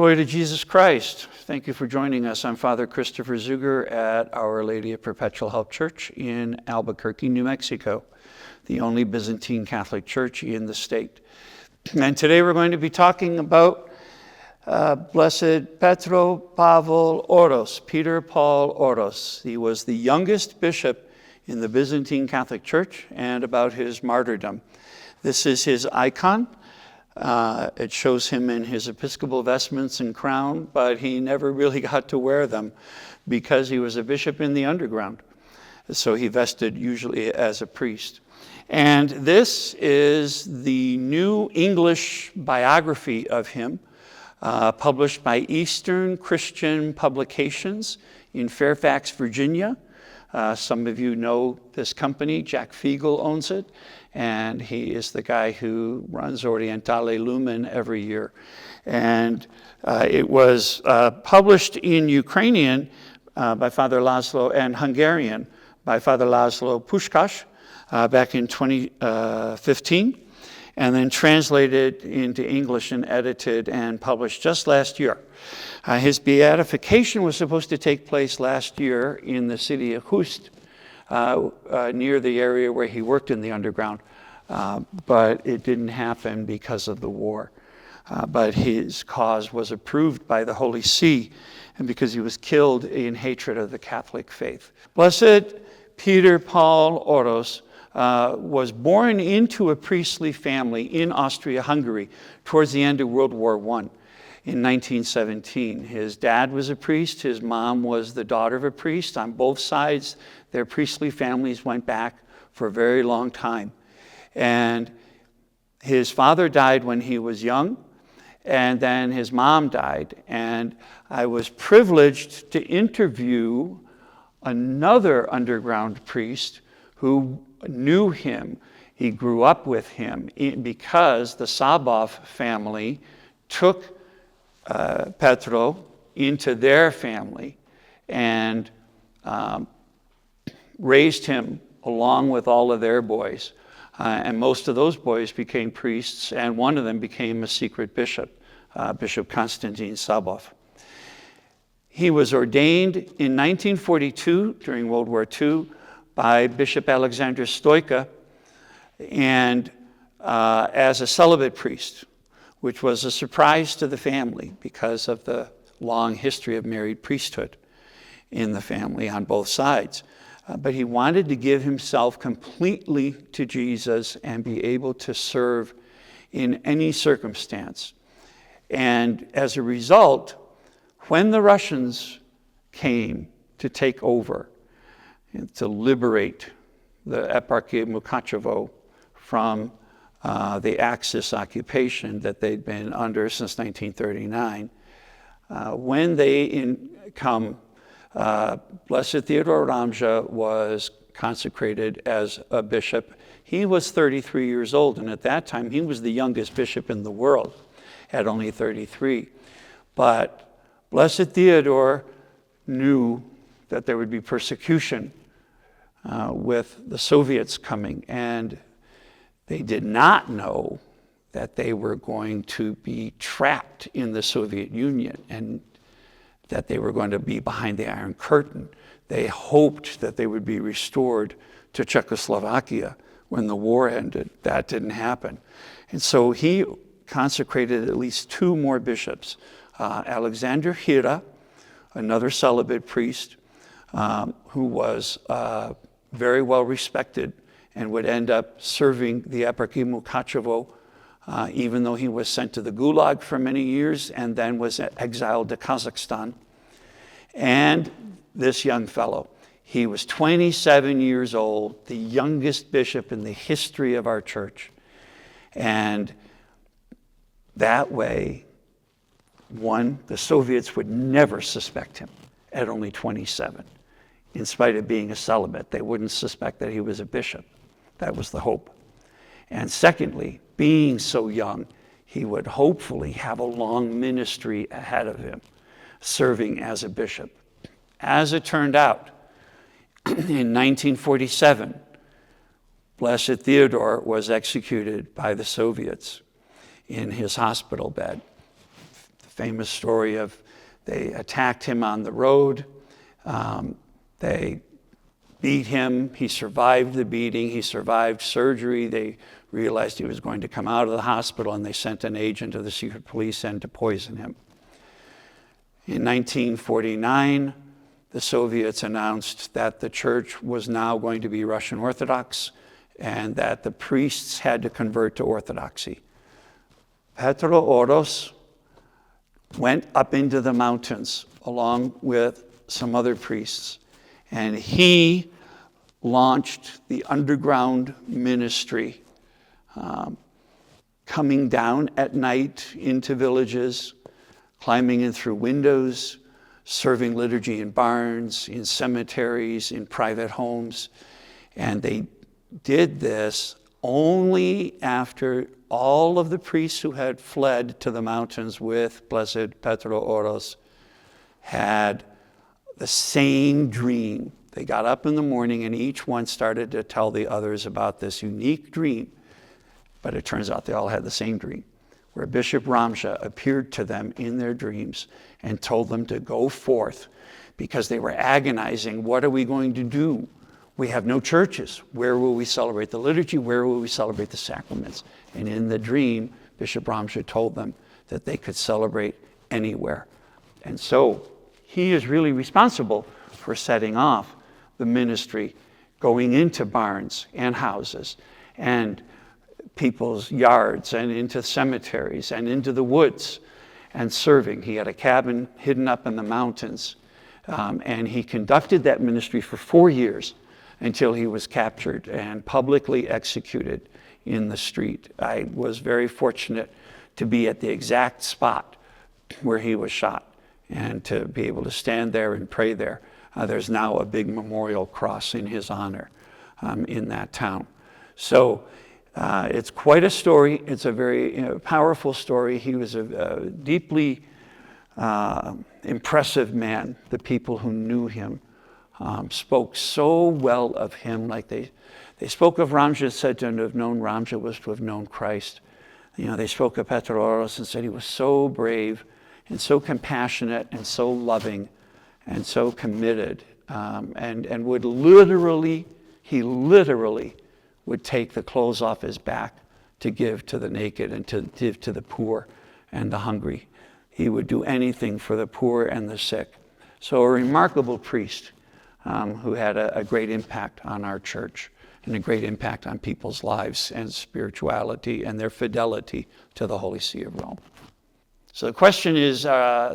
Glory to Jesus Christ. Thank you for joining us. I'm Father Christopher Zugger at Our Lady of Perpetual Help Church in Albuquerque, New Mexico, the only Byzantine Catholic Church in the state. And today we're going to be talking about Blessed Petro Oros, Peter Paul Oros. He was the youngest bishop in the Byzantine Catholic Church, and about his martyrdom. This is his icon. It shows him in his episcopal vestments and crown, but he never really got to wear them because he was a bishop in the underground. So he vested usually as a priest. And this is the New English biography of him, published by Eastern Christian Publications in Fairfax, Virginia. Some of you know this company. Jack Fiegel owns it, and he is the guy who runs Orientale Lumen every year. And it was published in Ukrainian by Father Laszlo and Hungarian by Father Laszlo Puskás back in 2015, and then translated into English and edited and published just last year. His beatification was supposed to take place last year in the city of Hust, near the area where he worked in the underground, but it didn't happen because of the war. But his cause was approved by the Holy See, and because he was killed in hatred of the Catholic faith. Blessed Peter Paul Oros was born into a priestly family in Austria-Hungary towards the end of World War I. In 1917. His dad was a priest. His mom was the daughter of a priest. On both sides, their priestly families went back for a very long time. And his father died when he was young, and then his mom died. And I was privileged to interview another underground priest who knew him. He grew up with him because the Sabov family took Petro into their family and raised him along with all of their boys. And most of those boys became priests, and one of them became a secret bishop, Bishop Konstantin Sabov. He was ordained in 1942 during World War II by Bishop Alexander Stoica, and as a celibate priest, which was a surprise to the family because of the long history of married priesthood in the family on both sides. But he wanted to give himself completely to Jesus and be able to serve in any circumstance. And as a result, when the Russians came to take over and to liberate the Eparchy of Mukachevo from the Axis occupation that they'd been under since 1939. When they come, Blessed Theodore Ramja was consecrated as a bishop. He was 33 years old, and at that time he was the youngest bishop in the world at only 33. But Blessed Theodore knew that there would be persecution with the Soviets coming, and they did not know that they were going to be trapped in the Soviet Union and that they were going to be behind the Iron Curtain. They hoped that they would be restored to Czechoslovakia when the war ended. That didn't happen. And so he consecrated at least two more bishops. Alexander Hira, another celibate priest who was very well respected and would end up serving the Eparchy Mukachevo, even though he was sent to the Gulag for many years and then was exiled to Kazakhstan. And this young fellow, he was 27 years old, the youngest bishop in the history of our church. And that way, the Soviets would never suspect him at only 27. In spite of being a celibate, they wouldn't suspect that he was a bishop. That was the hope. And secondly, being so young, he would hopefully have a long ministry ahead of him, serving as a bishop. As it turned out, in 1947, Blessed Theodore was executed by the Soviets in his hospital bed. famous story of they attacked him on the road. They beat him. He survived the beating. He survived surgery. They realized he was going to come out of the hospital, and they sent an agent of the secret police in to poison him. In 1949, the Soviets announced that the church was now going to be Russian Orthodox and that the priests had to convert to Orthodoxy. Petro Oros went up into the mountains along with some other priests, and he launched the underground ministry, coming down at night into villages, climbing in through windows, serving liturgy in barns, in cemeteries, in private homes. And they did this only after all of the priests who had fled to the mountains with Blessed Petro Oros had the same dream. They got up in the morning and each one started to tell the others about this unique dream. But it turns out they all had the same dream, where Bishop Ramja appeared to them in their dreams and told them to go forth because they were agonizing. What are we going to do? We have no churches. Where will we celebrate the liturgy? Where will we celebrate the sacraments? And in the dream, Bishop Ramja told them that they could celebrate anywhere. And so he is really responsible for setting off the ministry, going into barns and houses and people's yards and into cemeteries and into the woods and serving. He had a cabin hidden up in the mountains, and he conducted that ministry for 4 years until he was captured and publicly executed in the street. I was very fortunate to be at the exact spot where he was shot and to be able to stand there and pray there. There's now a big memorial cross in his honor in that town. So it's quite a story. It's a very powerful story. He was a deeply impressive man. The people who knew him spoke so well of him. Like they spoke of Ramja, said to have known Ramja was to have known Christ. They spoke of Petro Oros and said he was so brave and so compassionate and so loving and so committed, and would he literally would take the clothes off his back to give to the naked and to give to the poor and the hungry. He would do anything for the poor and the sick. So a remarkable priest who had a great impact on our church and a great impact on people's lives and spirituality and their fidelity to the Holy See of Rome. So the question is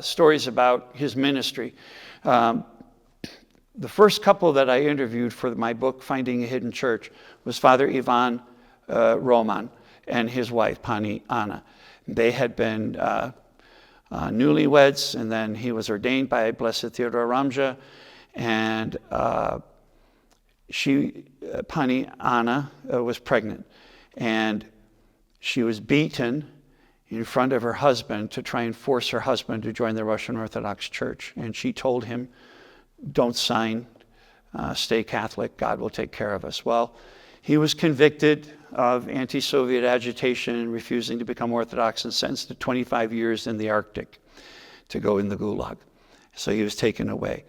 stories about his ministry. The first couple that I interviewed for my book, Finding a Hidden Church, was Father Ivan Roman and his wife, Pani Anna. They had been newlyweds, and then he was ordained by Blessed Theodore Ramja, and Pani Anna was pregnant, and she was beaten in front of her husband to try and force her husband to join the Russian Orthodox Church. And she told him, don't sign, stay Catholic, God will take care of us. Well, he was convicted of anti-Soviet agitation and refusing to become Orthodox and sentenced to 25 years in the Arctic to go in the Gulag. So he was taken away.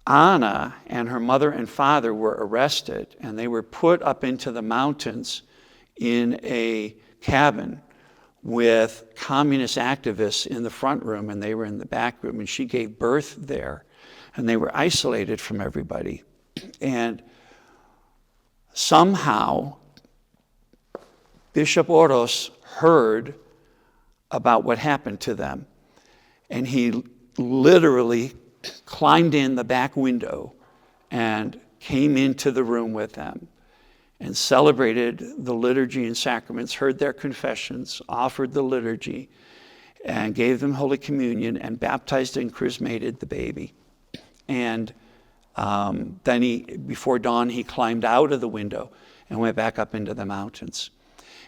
Anna and her mother and father were arrested, and they were put up into the mountains in a cabin with communist activists in the front room, and they were in the back room, and she gave birth there, and they were isolated from everybody. And somehow Bishop Oros heard about what happened to them, and he literally climbed in the back window and came into the room with them and celebrated the liturgy and sacraments, heard their confessions, offered the liturgy, and gave them Holy Communion, and baptized and chrismated the baby. And then before dawn, he climbed out of the window and went back up into the mountains.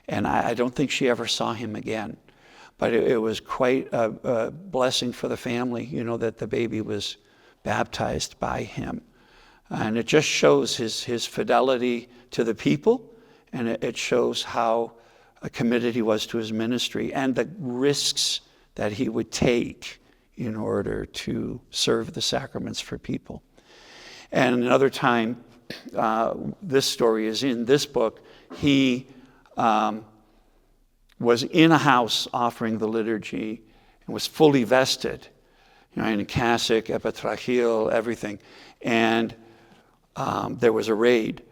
And I don't think she ever saw him again. But it was quite a blessing for the family, that the baby was baptized by him. And it just shows his fidelity to the people, and it shows how committed he was to his ministry, and the risks that he would take in order to serve the sacraments for people. And another time, this story is in this book, he was in a house offering the liturgy and was fully vested, in a cassock, epitrachial, everything. And there was a raid,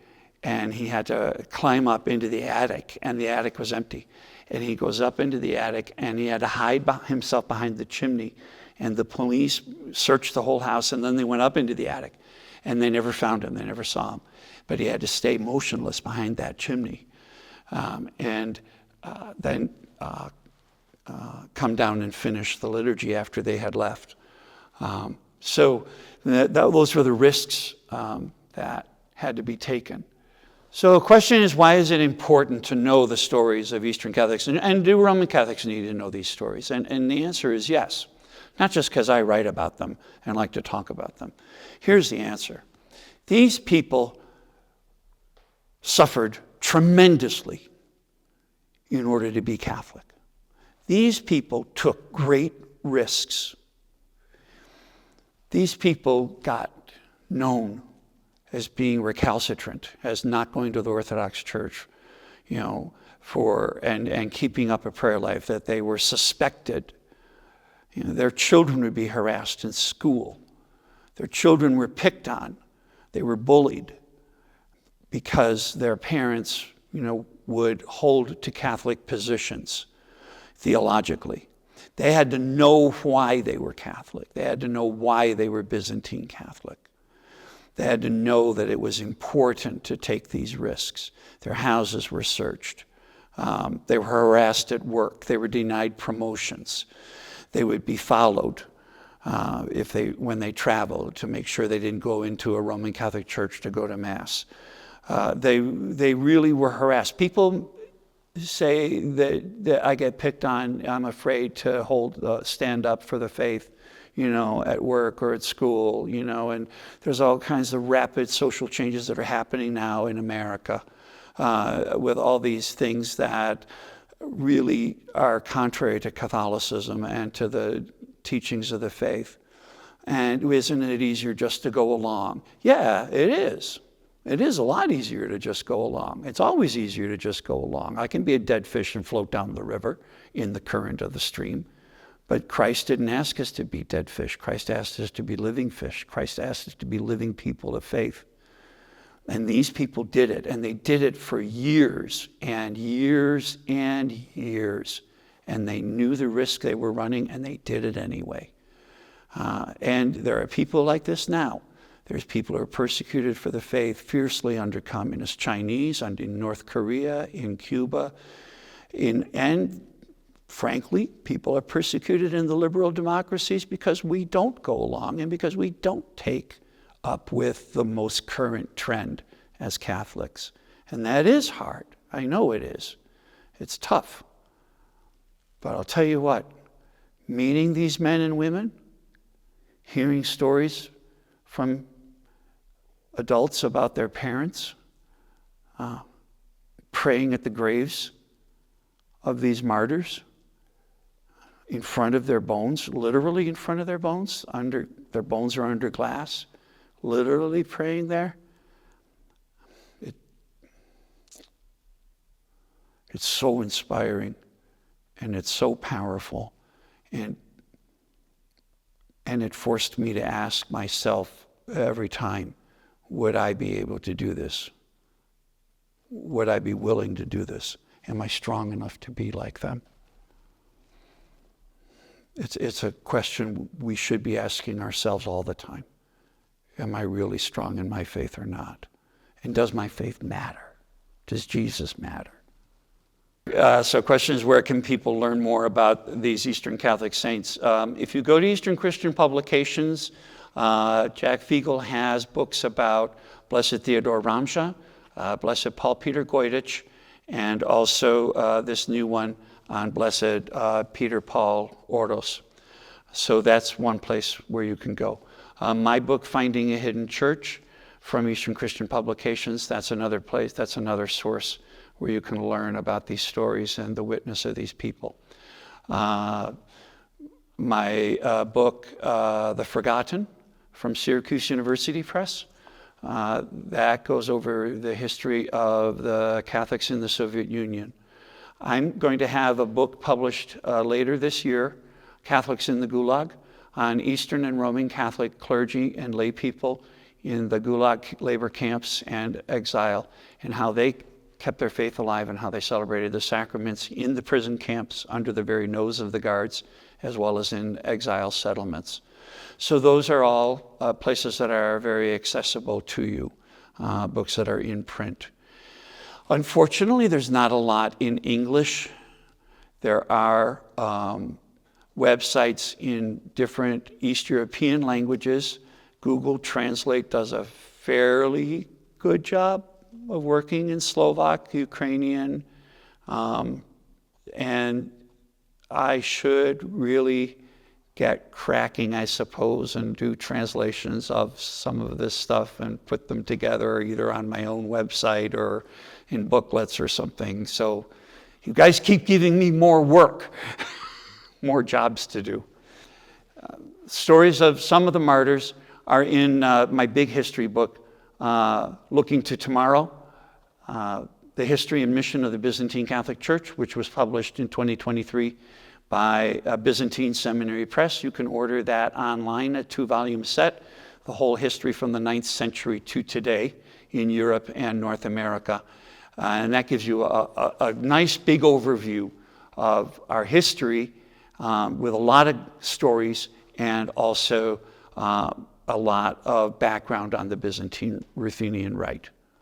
and he had to climb up into the attic, and the attic was empty. And he goes up into the attic, and he had to hide himself behind the chimney. And the police searched the whole house, and then they went up into the attic. And they never found him. They never saw him. But he had to stay motionless behind that chimney. And then come down and finish the liturgy after they had left. So those were the risks that had to be taken. So the question is, why is it important to know the stories of Eastern Catholics? And do Roman Catholics need to know these stories? And the answer is yes. Not just because I write about them and like to talk about them. Here's the answer. These people suffered tremendously in order to be Catholic. These people took great risks. These people got known as being recalcitrant, as not going to the Orthodox Church, and keeping up a prayer life, that they were suspected. Their children would be harassed in school. Their children were picked on. They were bullied because their parents, would hold to Catholic positions theologically. They had to know why they were Catholic. They had to know why they were Byzantine Catholic. They had to know that it was important to take these risks. Their houses were searched. They were harassed at work. They were denied promotions. They would be followed when they traveled, to make sure they didn't go into a Roman Catholic church to go to Mass. They really were harassed. People say that I get picked on. I'm afraid to stand up for the faith, at work or at school, and there's all kinds of rapid social changes that are happening now in America with all these things that really are contrary to Catholicism and to the teachings of the faith. And isn't it easier just to go along? Yeah, it is. It is a lot easier to just go along. It's always easier to just go along. I can be a dead fish and float down the river in the current of the stream. But Christ didn't ask us to be dead fish. Christ asked us to be living fish. Christ asked us to be living people of faith. And these people did it. And they did it for years and years and years. And they knew the risk they were running, and they did it anyway. And there are people like this now. There's people who are persecuted for the faith fiercely under Communist Chinese, in North Korea, in Cuba, and frankly, people are persecuted in the liberal democracies because we don't go along and because we don't take up with the most current trend as Catholics. And that is hard. I know it is. It's tough. But I'll tell you what, meeting these men and women, hearing stories from adults about their parents, praying at the graves of these martyrs, in front of their bones, literally in front of their bones, their bones are under glass, literally praying there. It's so inspiring, and it's so powerful, and it forced me to ask myself every time, would I be able to do this? Would I be willing to do this? Am I strong enough to be like them? It's a question we should be asking ourselves all the time. Am I really strong in my faith or not? And does my faith matter? Does Jesus matter? So question is, where can people learn more about these Eastern Catholic saints? If you go to Eastern Christian Publications, Jack Fiegel has books about Blessed Theodore Ramsha, Blessed Paul Peter Goydich, and also this new one on Blessed Peter Paul Oros. So that's one place where you can go. My book, Finding a Hidden Church, from Eastern Christian Publications, that's another place, that's another source where you can learn about these stories and the witness of these people. My book, The Forgotten, from Syracuse University Press, that goes over the history of the Catholics in the Soviet Union. I'm going to have a book published later this year, Catholics in the Gulag, on Eastern and Roman Catholic clergy and lay people in the Gulag labor camps and exile, and how they kept their faith alive and how they celebrated the sacraments in the prison camps under the very nose of the guards, as well as in exile settlements. So those are all places that are very accessible to you, books that are in print. Unfortunately, there's not a lot in English. There are websites in different East European languages. Google Translate does a fairly good job of working in Slovak, Ukrainian, and I should really get cracking, I suppose, and do translations of some of this stuff and put them together either on my own website or in booklets or something. So you guys keep giving me more work, more jobs to do. Stories of some of the martyrs are in my big history book, Looking to Tomorrow, The History and Mission of the Byzantine Catholic Church, which was published in 2023 by Byzantine Seminary Press. You can order that online, a 2-volume set, the whole history from the 9th century to today in Europe and North America. And that gives you a nice big overview of our history with a lot of stories and also a lot of background on the Byzantine Ruthenian Rite.